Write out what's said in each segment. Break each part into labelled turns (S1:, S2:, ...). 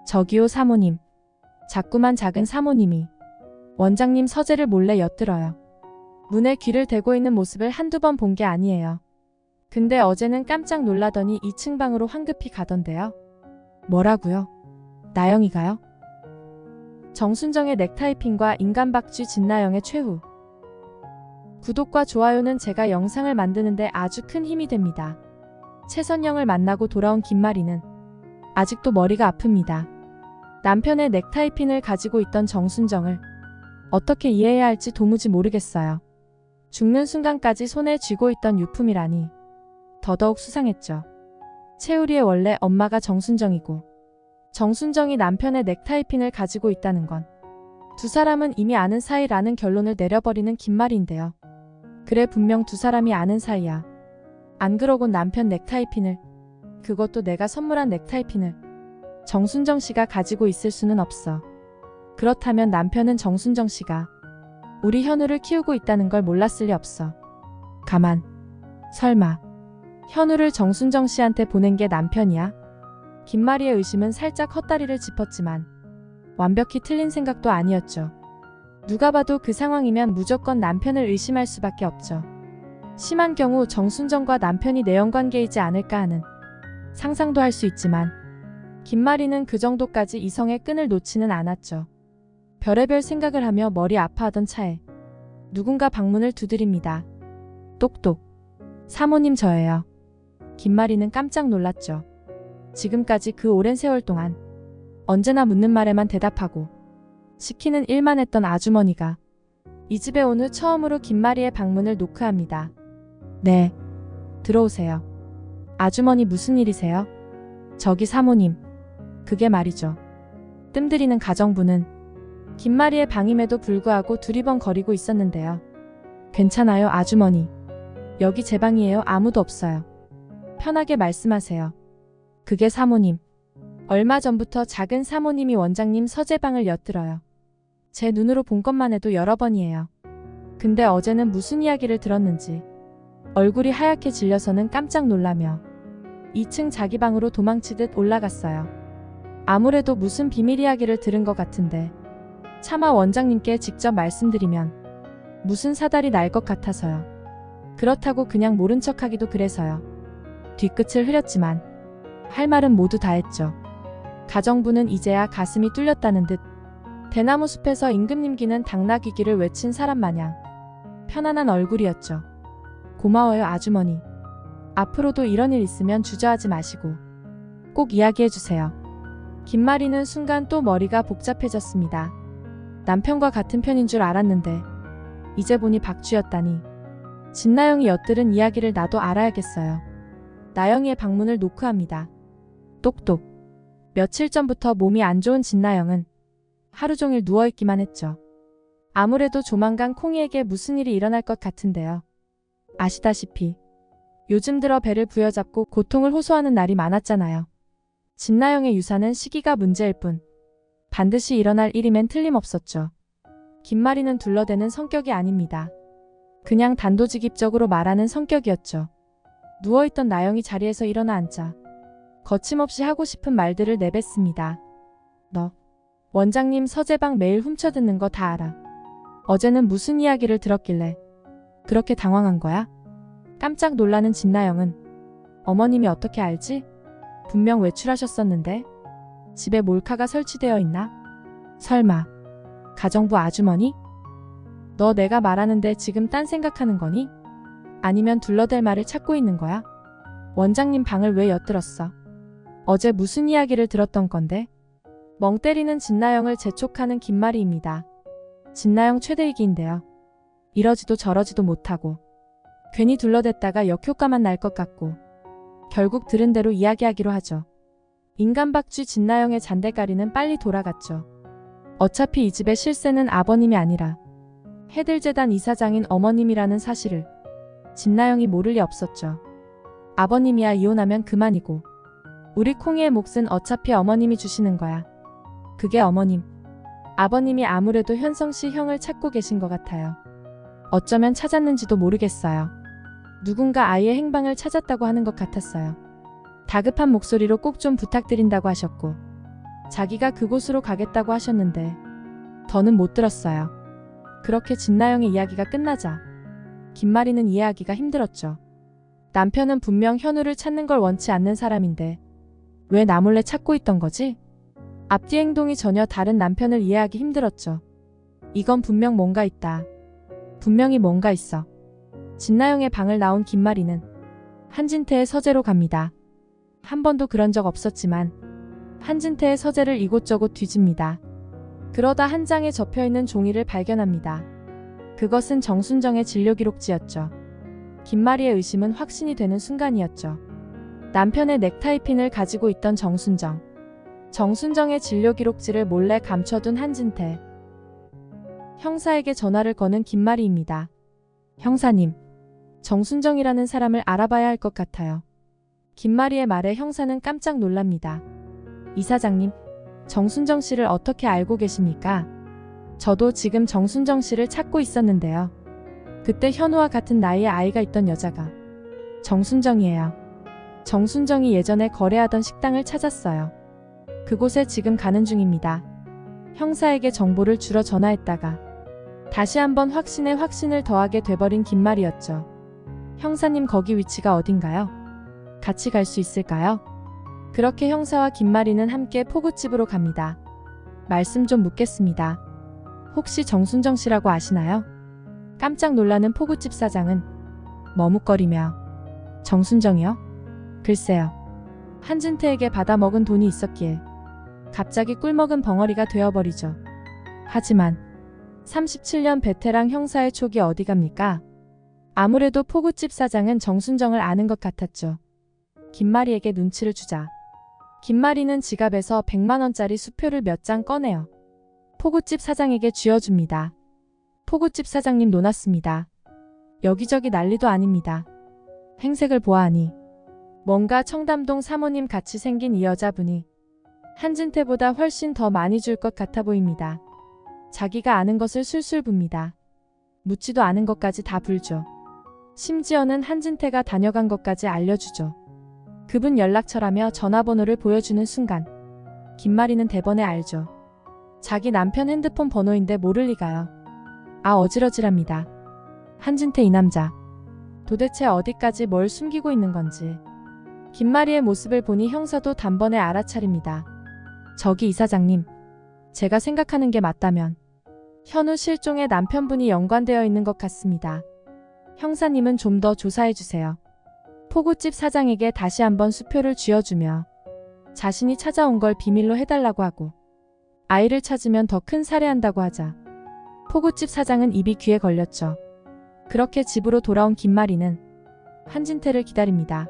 S1: 저기요 사모님. 자꾸만 작은 사모님이 원장님 서재를 몰래 엿들어요. 문에 귀를 대고 있는 모습을 한두 번 본 게 아니에요. 근데 어제는 깜짝 놀라더니 2층 방으로 황급히 가던데요. 뭐라고요? 나영이가요? 정순정의 넥타이핀과 인간박쥐 진나영의 최후. 구독과 좋아요는 제가 영상을 만드는데 아주 큰 힘이 됩니다. 최선영을 만나고 돌아온 김마리는 아직도 머리가 아픕니다. 남편의 넥타이핀을 가지고 있던 정순정을 어떻게 이해해야 할지 도무지 모르겠어요. 죽는 순간까지 손에 쥐고 있던 유품이라니 더더욱 수상했죠. 채우리의 원래 엄마가 정순정이고 정순정이 남편의 넥타이핀을 가지고 있다는 건 두 사람은 이미 아는 사이라는 결론을 내려버리는 김마리인데요. 그래 분명 두 사람이 아는 사이야. 안 그러곤 남편 넥타이핀을, 그것도 내가 선물한 넥타이핀을 정순정 씨가 가지고 있을 수는 없어. 그렇다면 남편은 정순정 씨가 우리 현우를 키우고 있다는 걸 몰랐을 리 없어. 가만. 설마 현우를 정순정 씨한테 보낸 게 남편이야? 김마리의 의심은 살짝 헛다리를 짚었지만 완벽히 틀린 생각도 아니었죠. 누가 봐도 그 상황이면 무조건 남편을 의심할 수밖에 없죠. 심한 경우 정순정과 남편이 내연관계이지 않을까 하는 상상도 할 수 있지만 김마리는 그 정도까지 이성의 끈을 놓지는 않았죠. 별의별 생각을 하며 머리 아파하던 차에 누군가 방문을 두드립니다. 똑똑. 사모님 저예요. 김마리는 깜짝 놀랐죠. 지금까지 그 오랜 세월 동안 언제나 묻는 말에만 대답하고 시키는 일만 했던 아주머니가 이 집에 온 후 처음으로 김마리의 방문을 노크합니다. 네. 들어오세요. 아주머니 무슨 일이세요? 저기 사모님. 그게 말이죠. 뜸들이는 가정부는 김마리의 방임에도 불구하고 두리번거리고 있었는데요. 괜찮아요 아주머니. 여기 제 방이에요. 아무도 없어요. 편하게 말씀하세요. 그게 사모님. 얼마 전부터 작은 사모님이 원장님 서재방을 엿들어요. 제 눈으로 본 것만 해도 여러 번이에요. 근데 어제는 무슨 이야기를 들었는지 얼굴이 하얗게 질려서는 깜짝 놀라며 2층 자기 방으로 도망치듯 올라갔어요. 아무래도 무슨 비밀 이야기를 들은 것 같은데 차마 원장님께 직접 말씀드리면 무슨 사달이 날 것 같아서요. 그렇다고 그냥 모른 척하기도 그래서요. 뒤끝을 흐렸지만 할 말은 모두 다 했죠. 가정부는 이제야 가슴이 뚫렸다는 듯 대나무 숲에서 임금님기는 당나귀기를 외친 사람 마냥 편안한 얼굴이었죠. 고마워요 아주머니. 앞으로도 이런 일 있으면 주저하지 마시고 꼭 이야기해주세요. 김마리는 순간 또 머리가 복잡해졌습니다. 남편과 같은 편인 줄 알았는데 이제 보니 박쥐였다니. 진나영이 엿들은 이야기를 나도 알아야겠어요. 나영이의 방문을 노크합니다. 똑똑. 며칠 전부터 몸이 안 좋은 진나영은 하루 종일 누워있기만 했죠. 아무래도 조만간 콩이에게 무슨 일이 일어날 것 같은데요. 아시다시피 요즘 들어 배를 부여잡고 고통을 호소하는 날이 많았잖아요. 진나영의 유산은 시기가 문제일 뿐 반드시 일어날 일이면 틀림없었죠. 김마리는 둘러대는 성격이 아닙니다. 그냥 단도직입적으로 말하는 성격이었죠. 누워있던 나영이 자리에서 일어나 앉자 거침없이 하고 싶은 말들을 내뱉습니다. 너 원장님 서재방 매일 훔쳐듣는 거 다 알아. 어제는 무슨 이야기를 들었길래 그렇게 당황한 거야? 깜짝 놀라는 진나영은 어머님이 어떻게 알지? 분명 외출하셨었는데 집에 몰카가 설치되어 있나? 설마 가정부 아주머니? 너 내가 말하는데 지금 딴 생각하는 거니? 아니면 둘러댈 말을 찾고 있는 거야? 원장님 방을 왜 엿들었어? 어제 무슨 이야기를 들었던 건데? 멍 때리는 진나영을 재촉하는 김마리입니다. 진나영 최대위기인데요. 이러지도 저러지도 못하고 괜히 둘러댔다가 역효과만 날 것 같고 결국 들은 대로 이야기하기로 하죠. 인간박쥐 진나영의 잔대가리는 빨리 돌아갔죠. 어차피 이 집의 실세는 아버님이 아니라 해들재단 이사장인 어머님이라는 사실을 진나영이 모를 리 없었죠. 아버님이야 이혼하면 그만이고 우리 콩이의 몫은 어차피 어머님이 주시는 거야. 그게 어머님. 아버님이 아무래도 현성씨 형을 찾고 계신 것 같아요. 어쩌면 찾았는지도 모르겠어요. 누군가 아이의 행방을 찾았다고 하는 것 같았어요. 다급한 목소리로 꼭 좀 부탁드린다고 하셨고 자기가 그곳으로 가겠다고 하셨는데 더는 못 들었어요. 그렇게 진나영의 이야기가 끝나자 김마리는 이해하기가 힘들었죠. 남편은 분명 현우를 찾는 걸 원치 않는 사람인데 왜 나 몰래 찾고 있던 거지? 앞뒤 행동이 전혀 다른 남편을 이해하기 힘들었죠. 이건 분명 뭔가 있다. 분명히 뭔가 있어. 진나영의 방을 나온 김마리는 한진태의 서재로 갑니다. 한 번도 그런 적 없었지만 한진태의 서재를 이곳저곳 뒤집니다. 그러다 한 장에 접혀있는 종이를 발견합니다. 그것은 정순정의 진료기록지였죠. 김마리의 의심은 확신이 되는 순간이었죠. 남편의 넥타이핀을 가지고 있던 정순정. 정순정의 진료기록지를 몰래 감춰둔 한진태. 형사에게 전화를 거는 김마리입니다. 형사님, 정순정이라는 사람을 알아봐야 할 것 같아요. 김마리의 말에 형사는 깜짝 놀랍니다. 이사장님, 정순정 씨를 어떻게 알고 계십니까? 저도 지금 정순정 씨를 찾고 있었는데요. 그때 현우와 같은 나이의 아이가 있던 여자가 정순정이에요. 정순정이 예전에 거래하던 식당을 찾았어요. 그곳에 지금 가는 중입니다. 형사에게 정보를 주러 전화했다가 다시 한번 확신에 확신을 더하게 돼버린 김마리였죠. 형사님, 거기 위치가 어딘가요? 같이 갈 수 있을까요? 그렇게 형사와 김마리는 함께 포구집으로 갑니다. 말씀 좀 묻겠습니다. 혹시 정순정 씨라고 아시나요? 깜짝 놀라는 포구집 사장은 머뭇거리며 정순정이요? 글쎄요. 한진태에게 받아먹은 돈이 있었기에 갑자기 꿀먹은 벙어리가 되어버리죠. 하지만 37년 베테랑 형사의 촉이 어디 갑니까? 아무래도 포구집 사장은 정순정을 아는 것 같았죠. 김마리에게 눈치를 주자 김마리는 지갑에서 100만원짜리 수표를 몇 장 꺼내요. 포구집 사장에게 쥐어줍니다. 포구집 사장님, 놀랐습니다. 여기저기 난리도 아닙니다. 행색을 보아하니 뭔가 청담동 사모님 같이 생긴 이 여자분이 한진태보다 훨씬 더 많이 줄 것 같아 보입니다. 자기가 아는 것을 술술 붑니다. 묻지도 않은 것까지 다 불죠. 심지어는 한진태가 다녀간 것까지 알려주죠. 그분 연락처라며 전화번호를 보여주는 순간 김마리는 대번에 알죠. 자기 남편 핸드폰 번호인데 모를 리가요. 아, 어질어질합니다. 한진태 이 남자 도대체 어디까지 뭘 숨기고 있는 건지. 김마리의 모습을 보니 형사도 단번에 알아차립니다. 저기 이사장님, 제가 생각하는 게 맞다면 현우 실종에 남편분이 연관되어 있는 것 같습니다. 형사님은 좀 더 조사해주세요. 포구집 사장에게 다시 한번 수표를 쥐어주며 자신이 찾아온 걸 비밀로 해달라고 하고 아이를 찾으면 더 큰 살해한다고 하자 포구집 사장은 입이 귀에 걸렸죠. 그렇게 집으로 돌아온 김마리는 한진태를 기다립니다.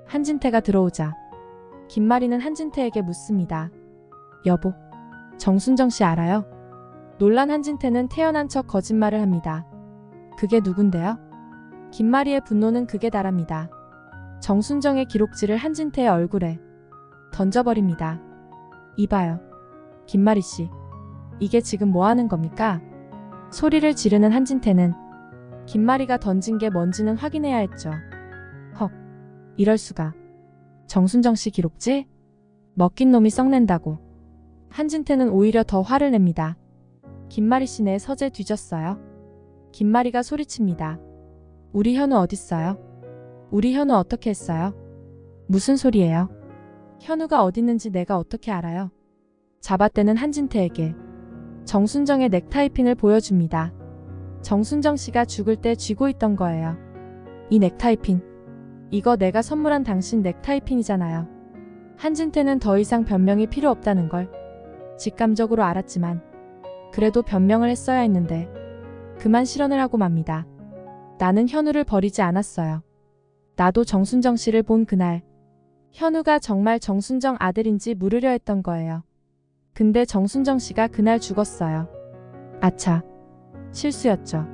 S1: 한진태가 들어오자 김마리는 한진태에게 묻습니다. 여보, 정순정 씨 알아요? 놀란 한진태는 태연한 척 거짓말을 합니다. 그게 누군데요? 김마리의 분노는 극에 달합니다. 정순정의 기록지를 한진태의 얼굴에 던져버립니다. 이봐요. 김마리 씨, 이게 지금 뭐 하는 겁니까? 소리를 지르는 한진태는 김마리가 던진 게 뭔지는 확인해야 했죠. 헉, 이럴 수가. 정순정 씨 기록지? 먹긴 놈이 썩낸다고. 한진태는 오히려 더 화를 냅니다. 김마리 씨, 내 서재 뒤졌어요? 김마리가 소리칩니다. 우리 현우 어딨어요? 우리 현우 어떻게 했어요? 무슨 소리예요? 현우가 어딨는지 내가 어떻게 알아요? 잡아떼는 한진태에게 정순정의 넥타이핀을 보여줍니다. 정순정 씨가 죽을 때 쥐고 있던 거예요. 이 넥타이핀, 이거 내가 선물한 당신 넥타이핀이잖아요. 한진태는 더 이상 변명이 필요 없다는 걸 직감적으로 알았지만 그래도 변명을 했어야 했는데 그만 실언을 하고 맙니다. 나는 현우를 버리지 않았어요. 나도 정순정 씨를 본 그날 현우가 정말 정순정 아들인지 물으려 했던 거예요. 근데 정순정 씨가 그날 죽었어요. 아차, 실수였죠.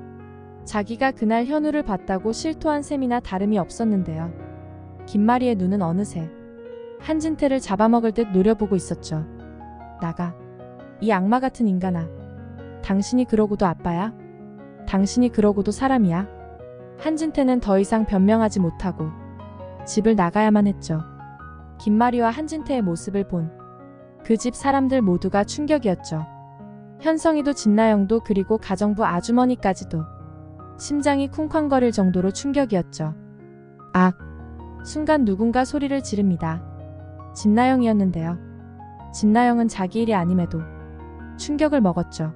S1: 자기가 그날 현우를 봤다고 실토한 셈이나 다름이 없었는데요. 김마리의 눈은 어느새 한진태를 잡아먹을 듯 노려보고 있었죠. 나가, 이 악마 같은 인간아. 당신이 그러고도 아빠야? 당신이 그러고도 사람이야? 한진태는 더 이상 변명하지 못하고 집을 나가야만 했죠. 김마리와 한진태의 모습을 본 그 집 사람들 모두가 충격이었죠. 현성이도 진나영도 그리고 가정부 아주머니까지도 심장이 쿵쾅거릴 정도로 충격이었죠. 아! 순간 누군가 소리를 지릅니다. 진나영이었는데요. 진나영은 자기 일이 아님에도 충격을 먹었죠.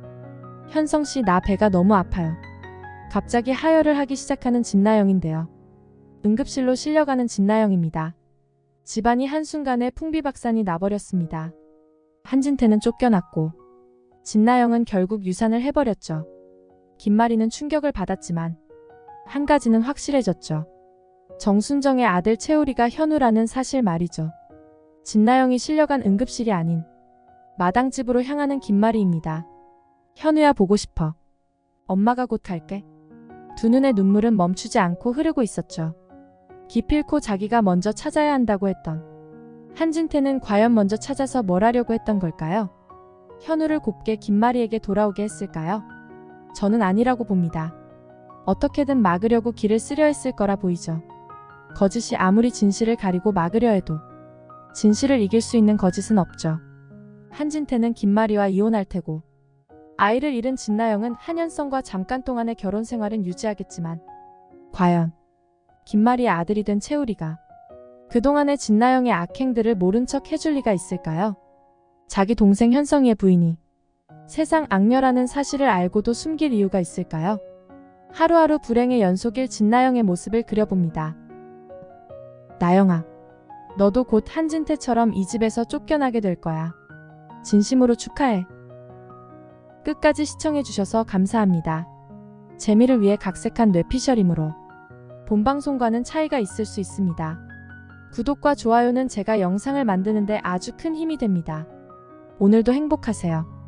S1: 현성씨, 나 배가 너무 아파요. 갑자기 하혈을 하기 시작하는 진나영인데요. 응급실로 실려가는 진나영입니다. 집안이 한순간에 풍비박산이 나버렸습니다. 한진태는 쫓겨났고 진나영은 결국 유산을 해버렸죠. 김마리는 충격을 받았지만 한 가지는 확실해졌죠. 정순정의 아들 채우리가 현우라는 사실 말이죠. 진나영이 실려간 응급실이 아닌 마당집으로 향하는 김마리입니다. 현우야, 보고 싶어. 엄마가 곧 갈게. 두 눈의 눈물은 멈추지 않고 흐르고 있었죠. 기필코 자기가 먼저 찾아야 한다고 했던 한진태는 과연 먼저 찾아서 뭘 하려고 했던 걸까요? 현우를 곱게 김마리에게 돌아오게 했을까요? 저는 아니라고 봅니다. 어떻게든 막으려고 길을 쓰려 했을 거라 보이죠. 거짓이 아무리 진실을 가리고 막으려 해도 진실을 이길 수 있는 거짓은 없죠. 한진태는 김마리와 이혼할 테고 아이를 잃은 진나영은 한현성과 잠깐 동안의 결혼 생활은 유지하겠지만 과연 김마리의 아들이 된 채우리가 그동안의 진나영의 악행들을 모른 척 해줄 리가 있을까요? 자기 동생 현성이의 부인이 세상 악녀라는 사실을 알고도 숨길 이유가 있을까요? 하루하루 불행의 연속일 진나영의 모습을 그려봅니다. 나영아, 너도 곧 한진태처럼 이 집에서 쫓겨나게 될 거야. 진심으로 축하해. 끝까지 시청해주셔서 감사합니다. 재미를 위해 각색한 뇌피셜이므로 본방송과는 차이가 있을 수 있습니다. 구독과 좋아요는 제가 영상을 만드는데 아주 큰 힘이 됩니다. 오늘도 행복하세요.